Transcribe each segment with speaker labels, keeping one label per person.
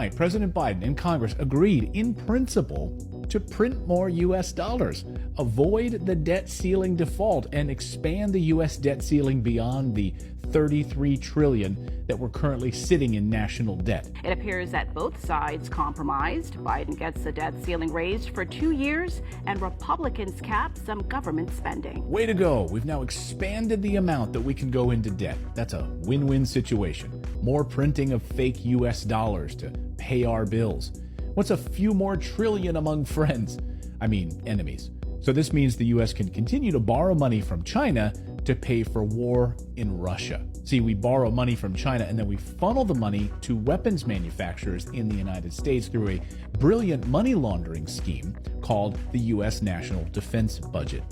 Speaker 1: President Biden and Congress agreed in principle to print more U.S. dollars, avoid the debt ceiling default, and expand the U.S. debt ceiling beyond the $33 trillion that we're currently sitting in national debt.
Speaker 2: It appears that both sides compromised. Biden gets the debt ceiling raised for 2 years, and Republicans cap some government spending.
Speaker 1: Way to go. We've now expanded the amount that we can go into debt. That's a win-win situation. More printing of fake U.S. dollars to pay our bills. What's a few more trillion among friends? I mean, enemies. So this means the U.S. can continue to borrow money from China to pay for war in Russia. See, we borrow money from China and then we funnel the money to weapons manufacturers in the United States through a brilliant money laundering scheme called the U.S. National Defense Budget.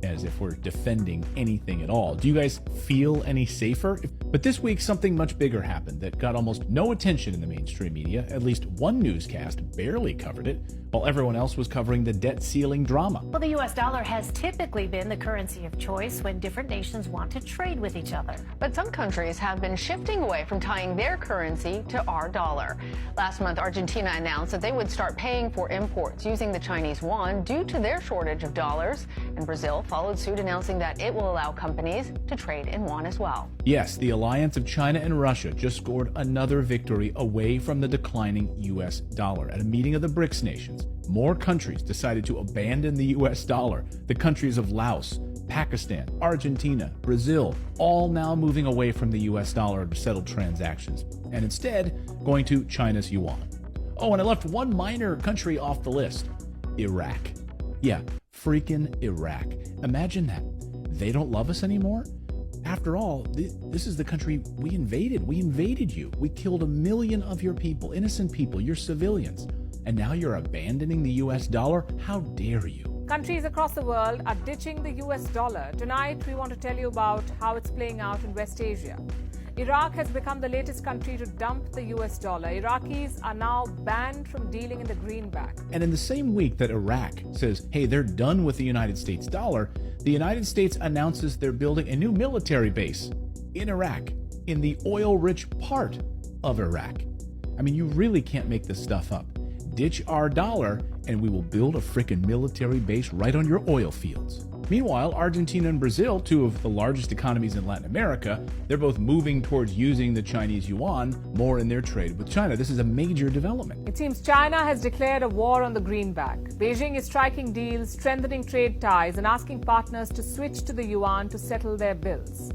Speaker 1: As if we're defending anything at all. Do you guys feel any safer? But this week, something much bigger happened that got almost no attention in the mainstream media. At least one newscast barely covered it, while everyone else was covering the debt ceiling drama.
Speaker 3: Well, the U.S. dollar has typically been the currency of choice when different nations want to trade with each other.
Speaker 4: But some countries have been shifting away from tying their currency to our dollar. Last month, Argentina announced that they would start paying for imports using the Chinese yuan due to their shortage of dollars, and Brazil followed suit, announcing that it will allow companies to trade in yuan as well.
Speaker 1: Yes, the alliance of China and Russia just scored another victory away from the declining U.S. dollar. At a meeting of the BRICS nations, more countries decided to abandon the U.S. dollar. The countries of Laos, Pakistan, Argentina, Brazil, all now moving away from the U.S. dollar to settle transactions, and instead going to China's yuan. Oh, and I left one minor country off the list: Iraq. Yeah, freaking Iraq. Imagine that. They don't love us anymore? After all, this is the country we invaded. We invaded you. We killed 1 million of your people, innocent people, your civilians. And now you're abandoning the U.S. dollar? How dare you?
Speaker 5: Countries across the world are ditching the U.S. dollar. Tonight, we want to tell you about how it's playing out in West Asia. Iraq has become the latest country to dump the U.S. dollar. Iraqis are now banned from dealing in the greenback.
Speaker 1: And in the same week that Iraq says, hey, they're done with the United States dollar, the United States announces they're building a new military base in Iraq, in the oil-rich part of Iraq. I mean, you really can't make this stuff up. Ditch our dollar, and we will build a frickin' military base right on your oil fields. Meanwhile, Argentina and Brazil, two of the largest economies in Latin America, they're both moving towards using the Chinese yuan more in their trade with China. This is a major development.
Speaker 5: It seems China has declared a war on the greenback. Beijing is striking deals, strengthening trade ties, and asking partners to switch to the yuan to settle their bills.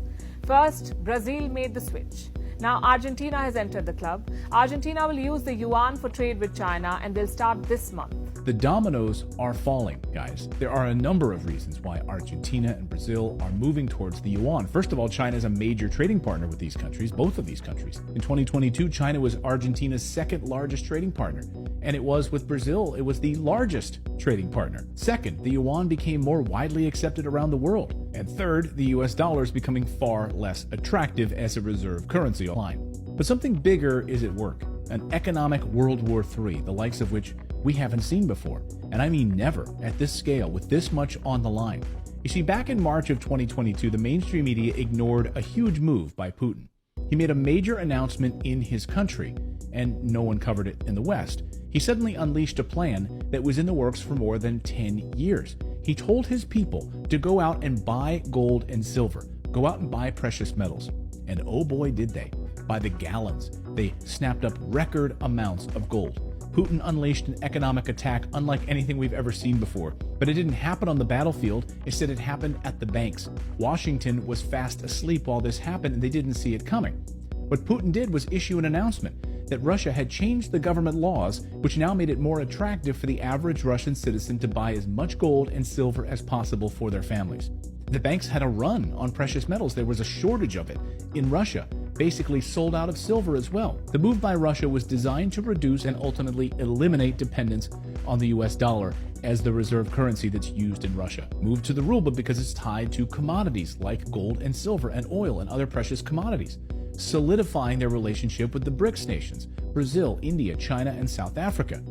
Speaker 5: First, Brazil made the switch. Now Argentina has entered the club. Argentina will use the yuan for trade with China and will start this month.
Speaker 1: The dominoes are falling, guys. There are a number of reasons why Argentina and Brazil are moving towards the yuan. First of all, China is a major trading partner with these countries, both of these countries. In 2022, China was Argentina's second largest trading partner, and it was with Brazil, it was the largest trading partner. Second, the yuan became more widely accepted around the world. And third, the US dollar is becoming far less attractive as a reserve currency online. But something bigger is at work, an economic World War III, the likes of which we haven't seen before. And I mean never at this scale, with this much on the line. You see, back in March of 2022, the mainstream media ignored a huge move by Putin. He made a major announcement in his country, and no one covered it in the West. He suddenly unleashed a plan that was in the works for more than 10 years. He told his people to go out and buy gold and silver, go out and buy precious metals. And oh boy, did they. By the gallons, they snapped up record amounts of gold. Putin unleashed an economic attack unlike anything we've ever seen before. But it didn't happen on the battlefield. Instead, it happened at the banks. Washington was fast asleep while this happened, and they didn't see it coming. What Putin did was issue an announcement that Russia had changed the government laws, which now made it more attractive for the average Russian citizen to buy as much gold and silver as possible for their families. The banks had a run on precious metals. There was a shortage of it in Russia, basically sold out of silver as well. The move by Russia was designed to reduce and ultimately eliminate dependence on the US dollar as the reserve currency that's used in Russia. Moved to the ruble because it's tied to commodities like gold and silver and oil and other precious commodities, solidifying their relationship with the BRICS nations, Brazil, India, China, and South Africa.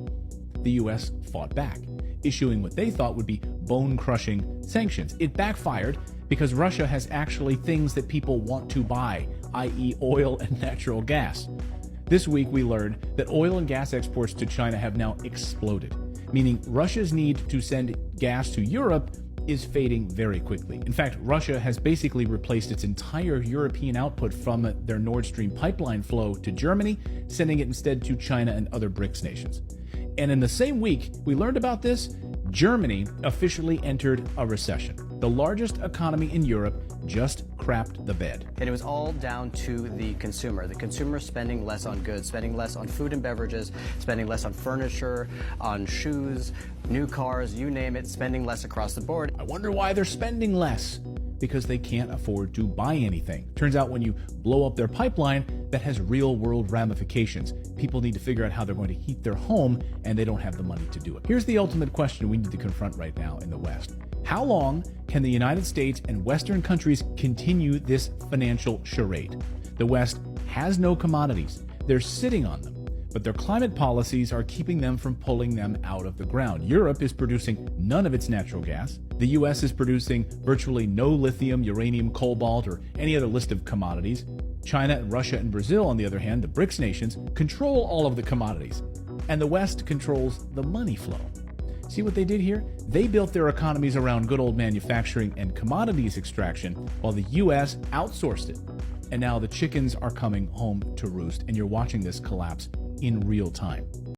Speaker 1: The US fought back, issuing what they thought would be bone-crushing sanctions. It backfired because Russia has actually things that people want to buy, i.e. oil and natural gas. This week, we learned that oil and gas exports to China have now exploded, meaning Russia's need to send gas to Europe is fading very quickly. In fact, Russia has basically replaced its entire European output from their Nord Stream pipeline flow to Germany, sending it instead to China and other BRICS nations. And in the same week we learned about this, Germany officially entered a recession. The largest economy in Europe just crapped the bed.
Speaker 6: And it was all down to the consumer. The consumer spending less on goods, spending less on food and beverages, spending less on furniture, on shoes, new cars, you name it, spending less across the board.
Speaker 1: I wonder why they're spending less. Because they can't afford to buy anything. Turns out when you blow up their pipeline, that has real-world ramifications. People need to figure out how they're going to heat their home, and they don't have the money to do it. Here's the ultimate question we need to confront right now in the West. How long can the United States and Western countries continue this financial charade? The West has no commodities. They're sitting on them. But their climate policies are keeping them from pulling them out of the ground. Europe is producing none of its natural gas. The US is producing virtually no lithium, uranium, cobalt, or any other list of commodities. China, Russia, and Brazil, on the other hand, the BRICS nations, control all of the commodities. And the West controls the money flow. See what they did here? They built their economies around good old manufacturing and commodities extraction, while the US outsourced it. And now the chickens are coming home to roost, and you're watching this collapse in real time.